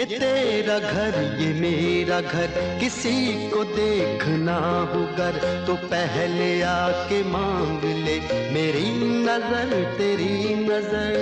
ये तेरा घर ये मेरा घर, किसी को देखना हो गर तो पहले आके मांग ले मेरी नजर तेरी नजर।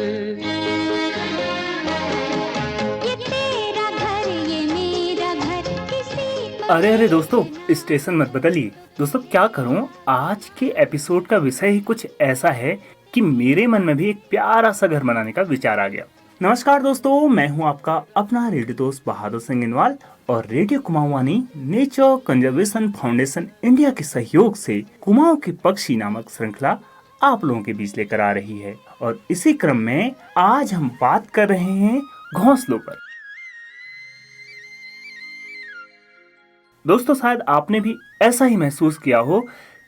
ये तेरा घर ये मेरा घर, किसी को अरे अरे दोस्तों, स्टेशन मत बदलिए। दोस्तों क्या करूं, आज के एपिसोड का विषय ही कुछ ऐसा है कि मेरे मन में भी एक प्यारा सा घर बनाने का विचार आ गया। नमस्कार दोस्तों, मैं हूं आपका अपना रेडियो दोस्त बहादुर सिंह इनवाल और रेडियो कुमाऊं वानी नेचर कंजर्वेशन फाउंडेशन इंडिया के सहयोग से कुमाऊं के पक्षी नामक श्रृंखला आप लोगों के बीच लेकर आ रही है। और इसी क्रम में आज हम बात कर रहे हैं घोंसलों पर। दोस्तों शायद आपने भी ऐसा ही महसूस किया हो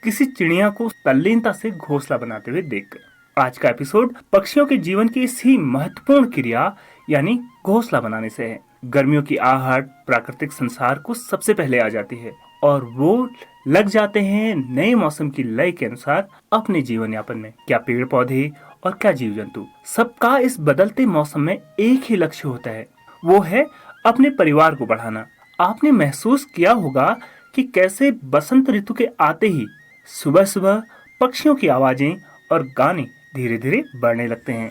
किसी चिड़िया को तल्लीनता से घोंसला बनाते हुए देखकर। आज का एपिसोड पक्षियों के जीवन की इसी महत्वपूर्ण क्रिया यानी घोंसला बनाने से है। गर्मियों की आहट प्राकृतिक संसार को सबसे पहले आ जाती है और वो लग जाते हैं नए मौसम की लय के अनुसार अपने जीवन यापन में। क्या पेड़ पौधे और क्या जीव जंतु, सबका इस बदलते मौसम में एक ही लक्ष्य होता है, वो है अपने परिवार को बढ़ाना। आपने महसूस किया होगा कि कैसे बसंत ऋतु के आते ही सुबह सुबह पक्षियों की आवाजें और गाने धीरे धीरे बढ़ने लगते हैं।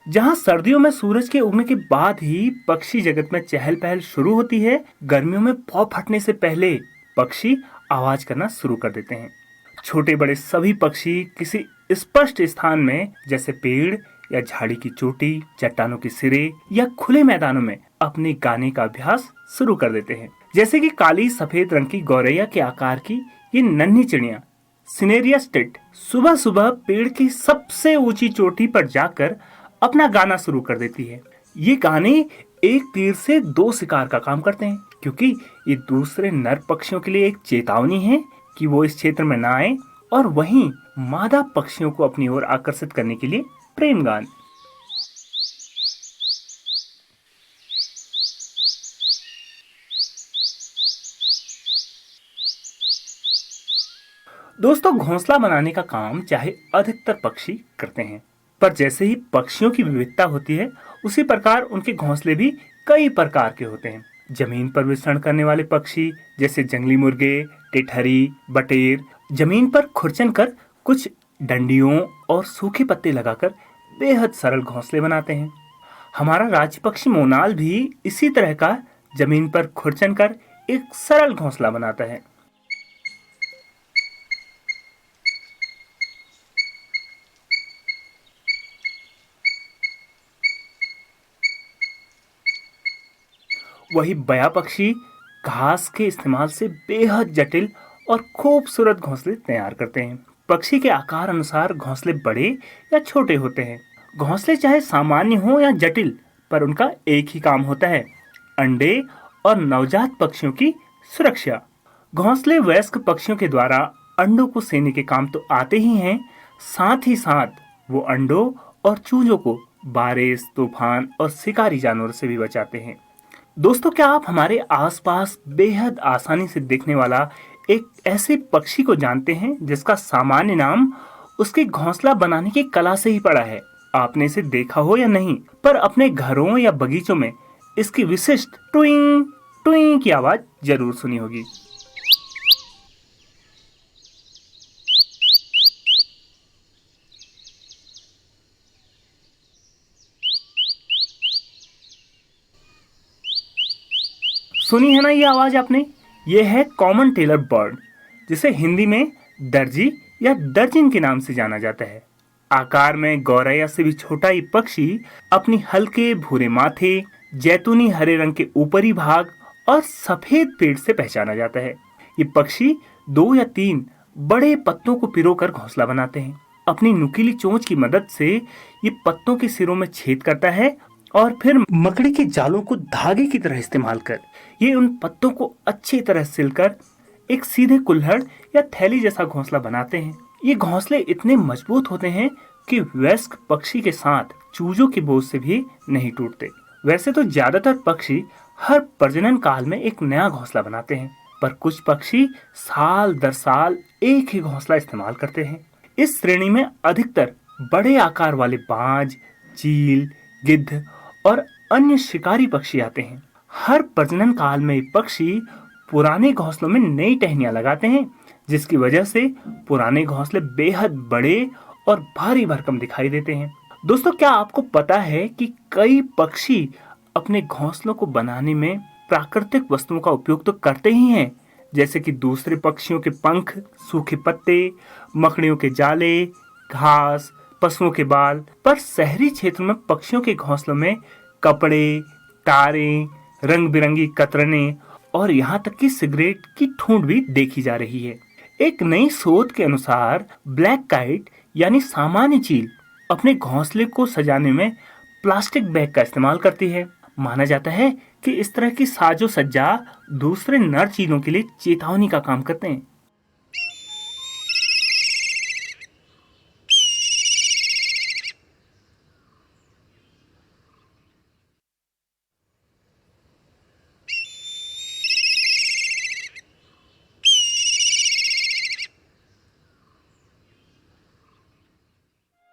जहां सर्दियों में सूरज के उगने के बाद ही पक्षी जगत में चहल पहल शुरू होती है, गर्मियों में पौ फटने से पहले पक्षी आवाज करना शुरू कर देते हैं। छोटे बड़े सभी पक्षी किसी स्पष्ट स्थान में जैसे पेड़ या झाड़ी की चोटी, चट्टानों के सिरे या खुले मैदानों में अपने गाने का अभ्यास शुरू कर देते हैं। जैसे कि काली सफेद रंग की गौरैया के आकार की ये नन्ही चिड़िया सिनेरिया स्टेट सुबह सुबह पेड़ की सबसे ऊंची चोटी पर जाकर अपना गाना शुरू कर देती है। ये गाने एक तीर से दो शिकार का काम करते हैं, क्योंकि ये दूसरे नर पक्षियों के लिए एक चेतावनी है कि वो इस क्षेत्र में ना आए, और वहीं मादा पक्षियों को अपनी ओर आकर्षित करने के लिए प्रेम गान। दोस्तों घोंसला बनाने का काम चाहे अधिकतर पक्षी करते हैं, पर जैसे ही पक्षियों की विविधता होती है उसी प्रकार उनके घोंसले भी कई प्रकार के होते हैं। जमीन पर विचरण करने वाले पक्षी जैसे जंगली मुर्गे, टिटहरी, बटेर जमीन पर खुरचन कर कुछ डंडियों और सूखे पत्ते लगाकर बेहद सरल घोंसले बनाते हैं। हमारा राज्य पक्षी मोनाल भी इसी तरह का जमीन पर खुरचन कर एक सरल घोंसला बनाता है। वही बया पक्षी घास के इस्तेमाल से बेहद जटिल और खूबसूरत घोंसले तैयार करते हैं। पक्षी के आकार अनुसार घोंसले बड़े या छोटे होते हैं। घोंसले चाहे सामान्य हो या जटिल, पर उनका एक ही काम होता है, अंडे और नवजात पक्षियों की सुरक्षा। घोंसले वयस्क पक्षियों के द्वारा अंडों को सेने के काम तो आते ही हैं, साथ ही साथ वो अंडों और चूजों को बारिश, तूफान और शिकारी जानवरों से भी बचाते हैं। दोस्तों क्या आप हमारे आसपास बेहद आसानी से दिखने वाला एक ऐसे पक्षी को जानते हैं जिसका सामान्य नाम उसके घोंसला बनाने की कला से ही पड़ा है? आपने इसे देखा हो या नहीं, पर अपने घरों या बगीचों में इसकी विशिष्ट ट्विंग ट्विंग की आवाज जरूर सुनी होगी। सुनी है ना ये आवाज आपने? ये है कॉमन टेलर बर्ड, जिसे हिंदी में दर्जी या दर्जिन के नाम से जाना जाता है। आकार में गौरैया से भी छोटा ये पक्षी अपनी हल्के भूरे माथे, जैतूनी हरे रंग के ऊपरी भाग और सफेद पेट से पहचाना जाता है। ये पक्षी 2 या 3 बड़े पत्तों को पिरोकर घोंसला बनाते हैं। अपनी नुकीली चोंच की मदद से ये पत्तों के सिरों में छेद करता है और फिर मकड़ी के जालों को धागे की तरह इस्तेमाल कर ये उन पत्तों को अच्छी तरह सिलकर एक सीधे कुल्हड़ या थैली जैसा घोंसला बनाते हैं। ये घोंसले इतने मजबूत होते हैं कि वयस्क पक्षी के साथ चूजों के बोझ से भी नहीं टूटते। वैसे तो ज्यादातर पक्षी हर प्रजनन काल में एक नया घोंसला बनाते हैं, पर कुछ पक्षी साल दर साल एक ही घोंसला इस्तेमाल करते हैं। इस श्रेणी में अधिकतर बड़े आकार वाले बाज, चील, गिद्ध और अन्य शिकारी पक्षी आते हैं। हर प्रजनन काल में पक्षी पुराने घोंसलों में नई टहनियां लगाते हैं, जिसकी वजह से पुराने घोंसले बेहद बड़े और भारी भरकम दिखाई देते हैं। दोस्तों, क्या आपको पता है कि कई पक्षी अपने घोंसलों को बनाने में प्राकृतिक वस्तुओं का उपयोग तो करते ही हैं, जैसे कि दूसरे पक्षियों के पंख, सूखे पत्ते, मकड़ियों के जाले, घास, पशुओं के बाल। पर शहरी क्षेत्रों में पक्षियों के घोंसलों में कपड़े, तारें, रंग बिरंगी कतरने और यहाँ तक कि सिगरेट की ठूंठ भी देखी जा रही है। एक नई शोध के अनुसार ब्लैक काइट यानी सामान्य चील अपने घोंसले को सजाने में प्लास्टिक बैग का इस्तेमाल करती है। माना जाता है कि इस तरह की साजो सज्जा दूसरे नर चीलों के लिए चेतावनी का काम करते हैं।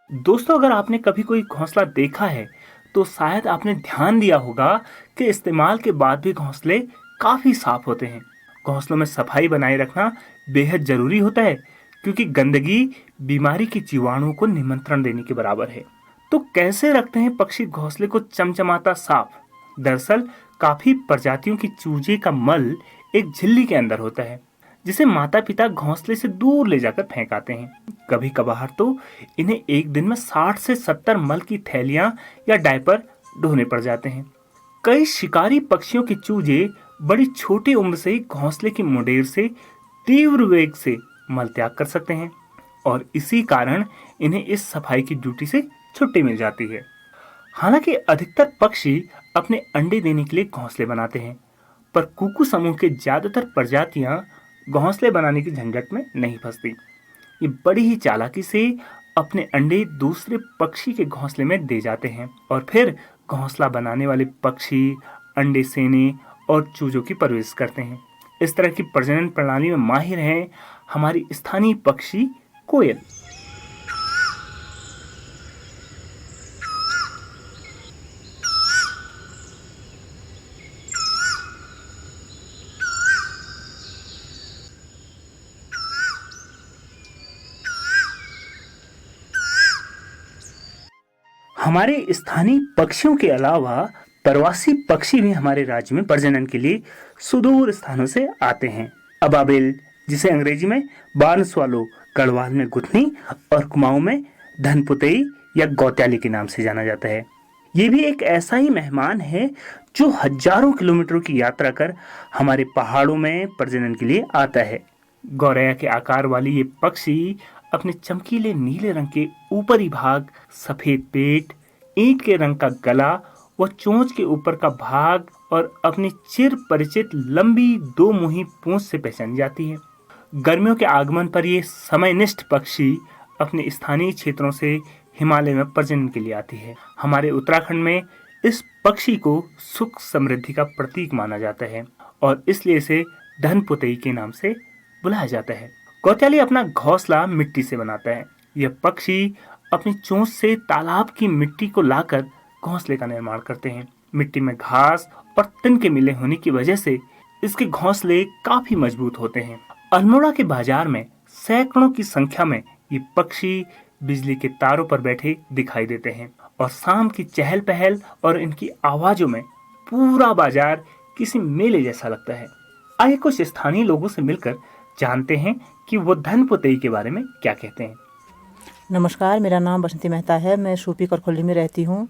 दोस्तों, अगर आपने कभी कोई घोंसला देखा है तो शायद आपने ध्यान दिया होगा कि इस्तेमाल के बाद भी घोंसले काफी साफ होते हैं। घोंसलों में सफाई बनाए रखना बेहद जरूरी होता है, क्योंकि गंदगी बीमारी के जीवाणुओं को निमंत्रण देने के बराबर है। तो कैसे रखते हैं पक्षी घोंसले को चमचमाता साफ? दरअसल काफी प्रजातियों की चूजे का मल एक झिल्ली के अंदर होता है, जिसे माता पिता घोंसले से दूर ले जाकर फेंक आते हैं। कभी कभार तो इन्हें एक दिन में 60 से 70 मल की थैलियां या डायपर ढोने पड़ जाते हैं। कई शिकारी पक्षियों के चूजे बड़ी छोटी उम्र से ही घोंसले की मुंडेर से तीव्र वेग से मल त्याग कर सकते हैं, और इसी कारण इन्हें इस सफाई की ड्यूटी से छुट्टी मिल जाती है। हालांकि अधिकतर पक्षी अपने अंडे देने के लिए घोंसले बनाते हैं, पर कुकू समूह के ज्यादातर प्रजातियां घोंसले बनाने की झंझट में नहीं फंसती। ये बड़ी ही चालाकी से अपने अंडे दूसरे पक्षी के घोंसले में दे जाते हैं, और फिर घोंसला बनाने वाले पक्षी अंडे सेने और चूजों की परवरिश करते हैं। इस तरह की प्रजनन प्रणाली में माहिर है हमारी स्थानीय पक्षी कोयल। हमारे स्थानीय पक्षियों के अलावा प्रवासी पक्षी भी हमारे राज्य में प्रजनन के लिए सुदूर स्थानों से आते हैं। अबाबिल, जिसे अंग्रेजी में बार्न स्वालो, गढ़वाल में गुथनी और कुमाऊं में धनपुतई या गौत्याली के नाम से जाना जाता है। ये भी एक ऐसा ही मेहमान है जो हजारों किलोमीटरों की यात्रा कर हमारे पहाड़ों में प्रजनन के लिए आता है। गौरैया के आकार वाली ये पक्षी अपने चमकीले नीले रंग के ऊपरी भाग, सफेद पेट, ईंट के रंग का गला व चोंच के ऊपर का भाग और अपनी चिर परिचित लंबी दो मुही पूंछ से पहचानी जाती है। गर्मियों के आगमन पर ये समयनिष्ठ पक्षी अपने स्थानीय क्षेत्रों से हिमालय में प्रजनन के लिए आती है। हमारे उत्तराखंड में इस पक्षी को सुख समृद्धि का प्रतीक माना जाता है और इसलिए इसे धनपुतई के नाम से बुलाया जाता है। गौत्याली अपना घोंसला मिट्टी से बनाता है। यह पक्षी अपनी चोंच से तालाब की मिट्टी को लाकर घोंसले का निर्माण करते हैं। मिट्टी में घास और तिनके मिले होने की वजह से इसके घोंसले काफी मजबूत होते हैं। अल्मोड़ा के बाजार में सैकड़ों की संख्या में ये पक्षी बिजली के तारों पर बैठे दिखाई देते हैं और शाम की चहल पहल और इनकी आवाजों में पूरा बाजार किसी मेले जैसा लगता है। आइए कुछ स्थानीय लोगों से मिलकर जानते हैं कि वो धनपुतई के बारे में क्या कहते हैं। नमस्कार, मेरा नाम बसंती मेहता है। मैं सूपी करखोली में रहती हूँ।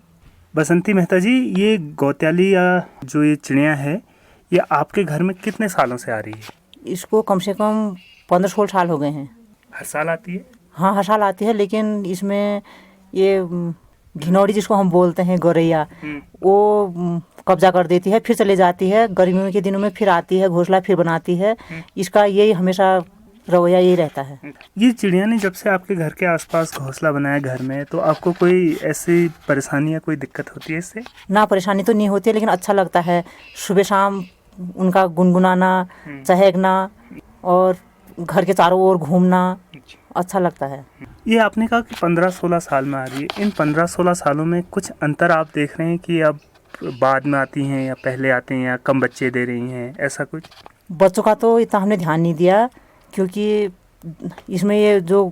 बसंती मेहता जी, ये गौत्याली या जो ये चिड़िया है, ये आपके घर में कितने सालों से आ रही है? इसको कम से कम 15-16 साल हो गए हैं। हर साल आती है? हाँ, हर साल आती है, लेकिन इसमें ये घिनौड़ी जिसको हम बोलते हैं, गौरैया, वो कब्जा कर देती है, फिर चले जाती है। गर्मियों के दिनों में फिर आती है, घोंसला फिर बनाती है। इसका यही हमेशा रवैया यही रहता है। ये चिड़िया ने जब से आपके घर के आसपास घोंसला बनाया घर में, तो आपको कोई ऐसी परेशानी या कोई दिक्कत होती है इससे? ना परेशानी तो नहीं होती है, लेकिन अच्छा लगता है सुबह शाम उनका गुनगुनाना, चहकना और घर के चारों ओर घूमना अच्छा लगता है। ये आपने कहा कि 15-16 साल में आ रही है, इन 15-16 सालों में कुछ अंतर आप देख रहे हैं कि अब बाद में आती हैं या पहले आते हैं या कम बच्चे दे रही हैं, ऐसा कुछ? बच्चों का तो इतना हमने ध्यान नहीं दिया, क्योंकि इसमें ये जो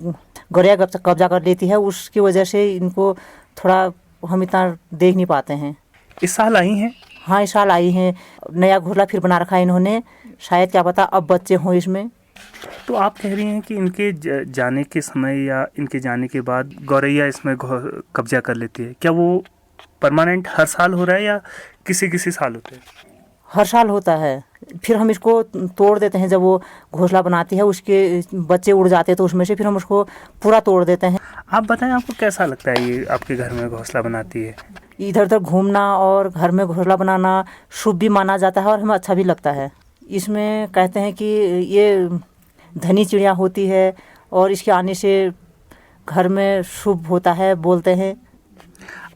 गौरैया कब्जा कर लेती है उसकी वजह से इनको थोड़ा हम इतना देख नहीं पाते हैं। इस साल आई हैं? हाँ, इस साल आई हैं। नया घोंसला फिर बना रखा है इन्होंने, शायद क्या पता अब बच्चे हों इसमें। तो आप कह रही हैं कि इनके जाने के समय या इनके जाने के बाद गौरैया इसमें कब्जा कर लेती है। क्या वो परमानेंट हर साल हो रहा है या किसी किसी साल होते हैं? हर साल होता है। फिर हम इसको तोड़ देते हैं, जब वो घोंसला बनाती है उसके बच्चे उड़ जाते हैं तो उसमें से फिर हम उसको पूरा तोड़ देते हैं। आप बताएं, आपको कैसा लगता है ये आपके घर में घोंसला बनाती है? इधर उधर घूमना और घर में घोंसला बनाना शुभ भी माना जाता है और हमें अच्छा भी लगता है। इसमें कहते हैं कि ये धनी चिड़िया होती है और इसके आने से घर में शुभ होता है, बोलते हैं।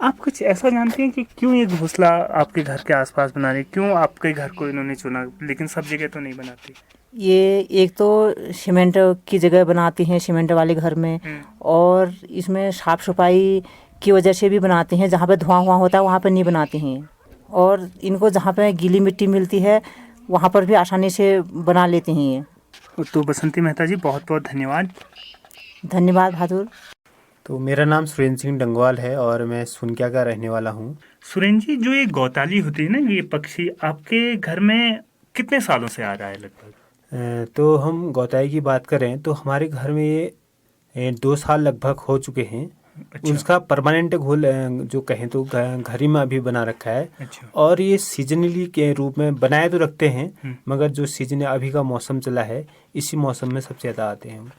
आप कुछ ऐसा जानते हैं कि क्यों ये घोंसला आपके घर के आसपास बना रही, क्यों आपके घर को इन्होंने चुना, लेकिन सब जगह तो नहीं बनाती? ये एक तो सीमेंट की जगह बनाती हैं, सीमेंट वाले घर में, और इसमें साफ सफाई की वजह से भी बनाती हैं। जहाँ पे धुआं होता है वहाँ पे नहीं बनाती हैं, और इनको जहाँ पे गीली मिट्टी मिलती है वहाँ पर भी आसानी से बना लेती हैं ये। तो बसंती मेहता जी, बहुत बहुत धन्यवाद। धन्यवाद बहादुर। तो मेरा नाम सुरेंद्र सिंह डंगवाल है और मैं सुनक्या का रहने वाला हूँ। सुरेंद्र जी, जो ये गौताली होती है ना, ये पक्षी आपके घर में कितने सालों से आ रहा है लगभग? तो हम गौताई की बात करें तो हमारे घर में ये 2 साल लगभग हो चुके हैं। अच्छा। उसका परमानेंट घोल जो कहें तो घर ही में अभी बना रखा है। अच्छा। और ये सीजनली के रूप में बनाए तो रखते हैं, मगर जो सीजन अभी का मौसम चला है इसी मौसम में सबसे ज़्यादा आते हैं।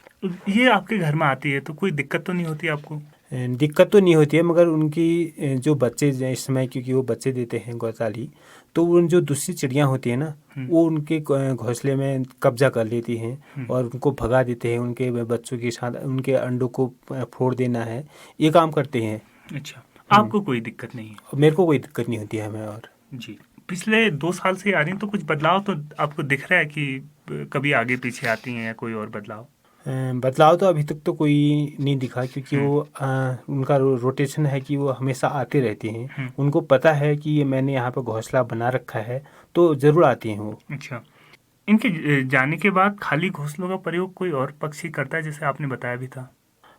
ये आपके घर में आती है तो कोई दिक्कत तो नहीं होती आपको? दिक्कत तो नहीं होती है, मगर उनकी जो बच्चे इस समय, क्योंकि वो बच्चे देते हैं गौताली, तो उन जो दूसरी चिड़ियाँ होती है ना, वो उनके घोंसले में कब्जा कर लेती हैं और उनको भगा देते हैं। उनके बच्चों के साथ उनके अंडों को फोड़ देना है, ये काम करते हैं। अच्छा, आपको कोई दिक्कत नहीं है? मेरे को कोई दिक्कत नहीं होती है हमें। और जी, पिछले 2 साल से आ रही हैं तो कुछ बदलाव तो आपको दिख रहा है कि कभी आगे पीछे आती हैं या कोई और बदलाव? बदलाव तो अभी तक तो कोई नहीं दिखा, क्योंकि वो उनका रोटेशन है कि वो हमेशा आते रहती हैं। उनको पता है कि ये मैंने यहाँ पर घोंसला बना रखा है, तो ज़रूर आती हैं वो। अच्छा, इनके जाने के बाद खाली घोंसलों का प्रयोग कोई और पक्षी करता है, जैसे आपने बताया भी था?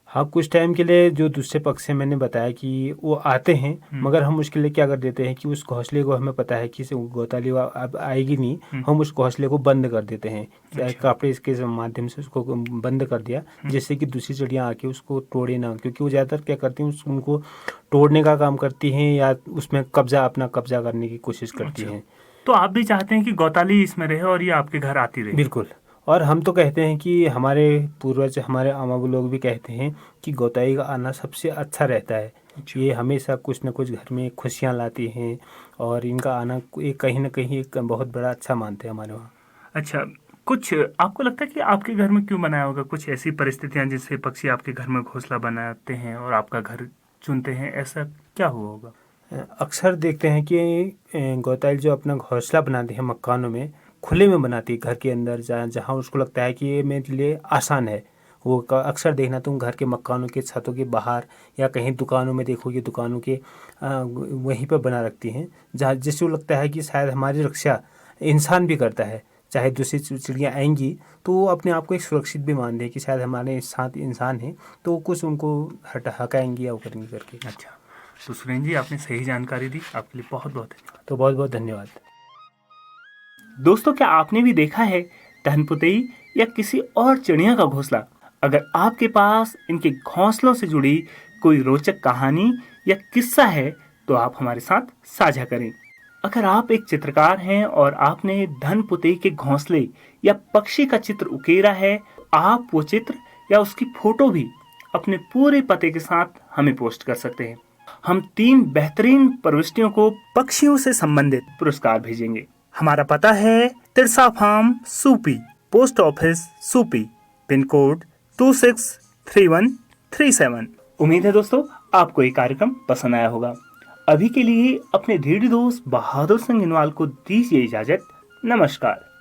हाँ, कुछ टाइम के लिए जो दूसरे पक्षी मैंने बताया कि वो आते हैं, मगर हम उसके लिए क्या कर देते हैं कि उस घोंसले को हमें पता है कि गौताली अब आएगी नहीं, हम उस घोंसले को बंद कर देते हैं। अच्छा। कपड़े के माध्यम से उसको बंद कर दिया, जिससे कि दूसरी चिड़ियाँ आके उसको तोड़े ना, क्योंकि वो ज़्यादातर क्या करती हैं, उनको तोड़ने का काम करती हैं या उसमें अपना कब्जा करने की कोशिश करती हैं। तो आप भी चाहते हैं कि गौताली इसमें रहे और ये आपके घर आती रहे? बिल्कुल। और हम तो कहते हैं कि हमारे पूर्वज, हमारे आमा लोग भी कहते हैं कि गौताई का आना सबसे अच्छा रहता है। अच्छा। ये हमेशा कुछ न कुछ घर में खुशियाँ लाती हैं और इनका आना कहीं न कहीं एक बहुत बड़ा अच्छा मानते हैं हमारे वहाँ। अच्छा, कुछ आपको लगता है कि आपके घर में क्यों बनाया होगा? कुछ ऐसी परिस्थितियाँ जिससे पक्षी आपके घर में घोंसला बनाते हैं और आपका घर चुनते हैं, ऐसा क्या हुआ होगा? अक्सर देखते हैं कि गौताई जो अपना घोंसला बनाते हैं मकानों में, खुले में बनाती है, घर के अंदर, जहाँ उसको लगता है कि ये मेरे लिए आसान है। वो अक्सर देखना तुम घर के मकानों के छतों के बाहर या कहीं दुकानों में देखोगे, दुकानों के वहीं पर बना रखती हैं, जहाँ जिसको लगता है कि शायद हमारी रक्षा इंसान भी करता है। चाहे दूसरी चिड़ियाँ आएंगी तो वो अपने आप को एक सुरक्षित भी मानते हैं कि शायद हमारे साथ इंसान है, तो कुछ उनको हटाएंगी या वो करेंगी करके। अच्छा, तो सुरेंद्र जी, आपने सही जानकारी दी, आपके लिए बहुत बहुत धन्यवाद। तो बहुत बहुत धन्यवाद। दोस्तों, क्या आपने भी देखा है धनपुतई या किसी और चिड़िया का घोंसला? अगर आपके पास इनके घोंसलों से जुड़ी कोई रोचक कहानी या किस्सा है तो आप हमारे साथ साझा करें। अगर आप एक चित्रकार हैं और आपने धनपुतई के घोंसले या पक्षी का चित्र उकेरा है, आप वो चित्र या उसकी फोटो भी अपने पूरे पते के साथ हमें पोस्ट कर सकते हैं। हम 3 बेहतरीन प्रविष्टियों को पक्षियों से संबंधित पुरस्कार भेजेंगे। हमारा पता है तिरसा फार्म, सूपी, पोस्ट ऑफिस सूपी, पिन कोड 263137। उम्मीद है दोस्तों आपको ये कार्यक्रम पसंद आया होगा। अभी के लिए अपने रेडियो दोस्त बहादुर सिंह इनवाल को दीजिए इजाजत। नमस्कार।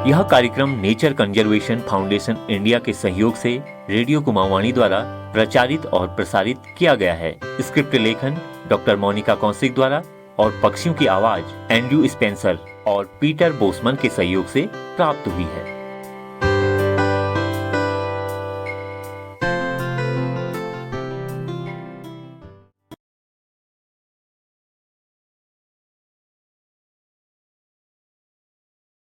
यह कार्यक्रम नेचर कंजर्वेशन फाउंडेशन इंडिया के सहयोग से रेडियो कुमाऊवाणी द्वारा प्रचारित और प्रसारित किया गया है। स्क्रिप्ट लेखन डॉक्टर मोनिका कौशिक द्वारा और पक्षियों की आवाज एंड्रयू स्पेंसर और पीटर बोसमन के सहयोग से प्राप्त हुई है।